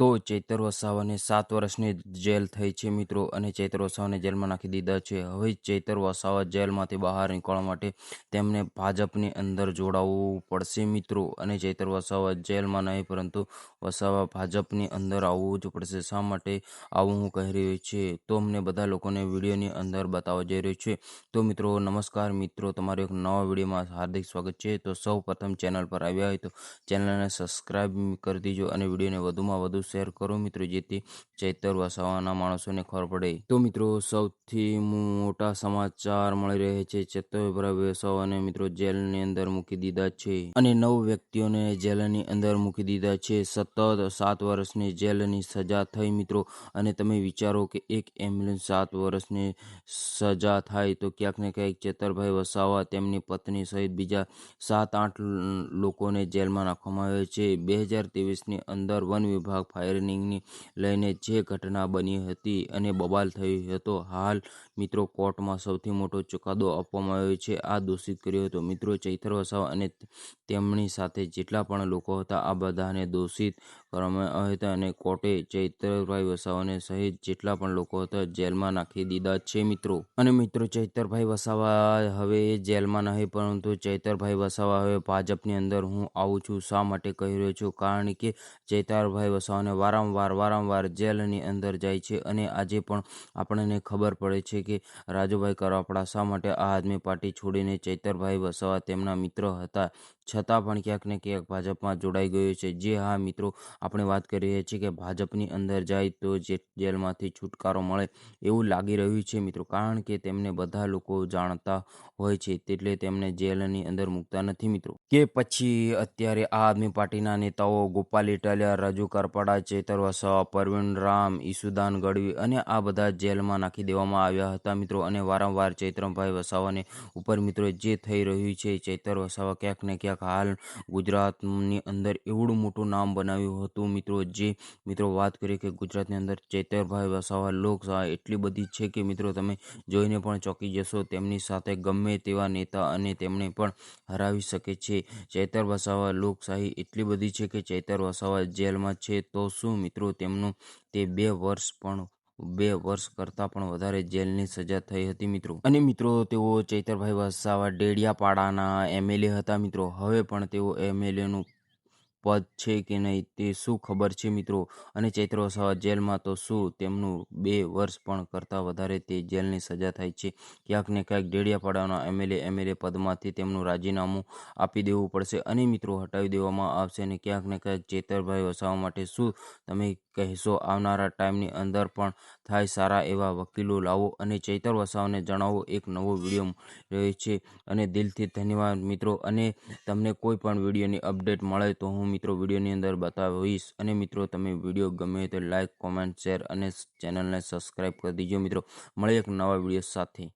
તો ચૈતર વસાવાને 7 વર્ષની જેલ થઈ છે મિત્રો, અને ચૈતર વસાવાને જેલમાં નાખી દીધા છે. હવે ચૈતર વસાવા જેલમાંથી બહાર નીકળવા માટે તેમને ભાજપની અંદર જોડાવવું પડશે મિત્રો. અને ચૈતર વસાવા જેલમાં નહીં, પરંતુ વસાવા ભાજપની અંદર આવવું જ પડશે. શા માટે આવું હું કહી રહ્યો છે, તો અમને બધા લોકોને વિડીયોની અંદર બતાવવા જઈ રહ્યો છે. તો મિત્રો નમસ્કાર મિત્રો, તમારું એક નવા વિડીયોમાં હાર્દિક સ્વાગત છે. તો સૌ પ્રથમ ચેનલ પર આવ્યા હોય તો ચેનલને સબસ્ક્રાઈબ કરી દીજો અને વિડીયોને વધુમાં વધુ શેર કરો મિત્રો, જેથી ચૈતર વસાવાના માણસોને ખબર પડે. તો મિત્રો સૌથી મોટા સમાચાર મળી રહ્યા છે. ચૈતરભાઈ વસાવાને મિત્રો જેલની અંદર મૂકી દીધા છે, અને 9 વ્યક્તિઓને જેલની અંદર મૂકી દીધા છે. સતત 7 વર્ષની જેલની સજા થઈ મિત્રો. અને તમે વિચારો કે એક એમ્બ્યુલન્સ 7 વર્ષની સજા થાય તો ક્યાંક ને ક્યાંક ચૈતરભાઈ વસાવા, તેમની પત્ની સહિત બીજા 7-8 લોકોને જેલમાં નાખવામાં આવે છે. 2023ની અંદર વન વિભાગ ફાયરિંગની લઈને જે ઘટના બની હતી અને બબાલ થયો હતો, હાલ મિત્રો કોર્ટમાં સૌથી મોટો ચુકાદો આપવામાં આવ્યો છે. આ દોષિત કર્યો હતો મિત્રો ચૈતર વસાવા અને તેમની સાથે જેટલા પણ લોકો હતા, આ બધાને દોષિત કરવામાં આવ્યા હતા, અને કોર્ટે ચૈતરભાઈ વસાવાને સહિત જેટલા પણ લોકો હતા જેલમાં નાખી દીધા છે મિત્રો. અને મિત્રો ચૈતરભાઈ વસાવા હવે જેલમાં નહીં, પરંતુ ચૈતરભાઈ વસાવા હવે ભાજપની અંદર હું આવું છું. શા માટે કહી રહ્યો છું? કારણ કે ચૈતરભાઈ વસાવાને વારંવાર જેલની અંદર જાય છે, અને આજે પણ આપણને ખબર પડે છે કે રાજુભાઈ કરાપડા શા માટે આ આદમી પાર્ટી છોડીને, ચૈતરભાઈ વસાવા તેમના મિત્ર હતા છતાં પણ ક્યાંક ને ક્યાંક ભાજપમાં જોડાઈ ગયો છે. જે હા મિત્રો, આપણે વાત કરી રહ્યા છીએ કે ભાજપની અંદર જાય તો જેલમાંથી છુટકારો મળે એવું લાગી રહ્યું છે મિત્રો, કારણ કે તેમને બધા લોકો જાણતા હોય છે, એટલે તેમને જેલની અંદર મૂકતા નથી મિત્રો. કે પછી અત્યારે આ આદમી પાર્ટીના નેતાઓ ગોપાલ ઇટાલિયા, રાજુ કરપડા, ચૈતર વસાવા, પરવીન રામ, ઈસુદાન ગઢવી અને આ બધા જેલમાં નાખી દેવામાં આવ્યા હતા મિત્રો. અને વારંવાર ચૈતરભાઈ વસાવાને ઉપર મિત્રો જે થઈ રહ્યું છે, ચૈતર વસાવા ક્યાંક ને ક્યાંક હાલ ગુજરાતની અંદર એવડું મોટું નામ બનાવ્યું હતું મિત્રો. જે મિત્રો વાત કરીએ કે ગુજરાતની અંદર ચૈતરભાઈ વસાવા લોકસભા એટલી બધી છે કે મિત્રો તમે જોઈને પણ ચોંકી જશો. તેમની સાથે ગમે તેવા નેતા અને તેમને પણ હરાવી શકે છે. ચૈતર વસાવા લોકશાહી એટલી બધી છે કે ચૈતર વસાવા જેલમાં છે તો શું મિત્રો, તેમનું તે 2 વર્ષ કરતાં પણ વધારે જેલની સજા થઈ હતી મિત્રો. અને મિત્રો તેઓ ચૈતરભાઈ વસાવા ડેડિયાપાડાના એમએલએ હતા મિત્રો. હવે પણ તેઓ એમએલએનું પદ છે કે નહીં તે શું ખબર છે મિત્રો. અને ચૈતર વસાવા જેલમાં તો શું તેમનું 2 વર્ષ પણ કરતાં વધારે તે જેલની સજા થાય છે. ક્યાંક ને ક્યાંક ડેડિયાપાડાના એમએલએ પદમાંથી તેમનું રાજીનામું આપી દેવું પડશે, અને મિત્રો હટાવી દેવામાં આવશે. અને ક્યાંક ને ક્યાંક ચૈતરભાઈ વસાવા માટે શું તમે કહેશો? આવનારા ટાઈમની અંદર પણ થાય, સારા એવા વકીલો લાવો અને ચૈતર વસાવાને જણાવો. એક નવો વિડીયો રહ્યો છે, અને દિલથી ધન્યવાદ મિત્રો. અને તમને કોઈ પણ વિડીયોની અપડેટ મળે તો હું મિત્રો વિડીયોની અંદર બતાવીશ. અને મિત્રો તમે વિડીયો ગમે તો લાઈક, કોમેન્ટ, શેર અને ચેનલને સબસ્ક્રાઈબ કરી દીજો મિત્રો. મળીએ એક નવા વિડીયો સાથે.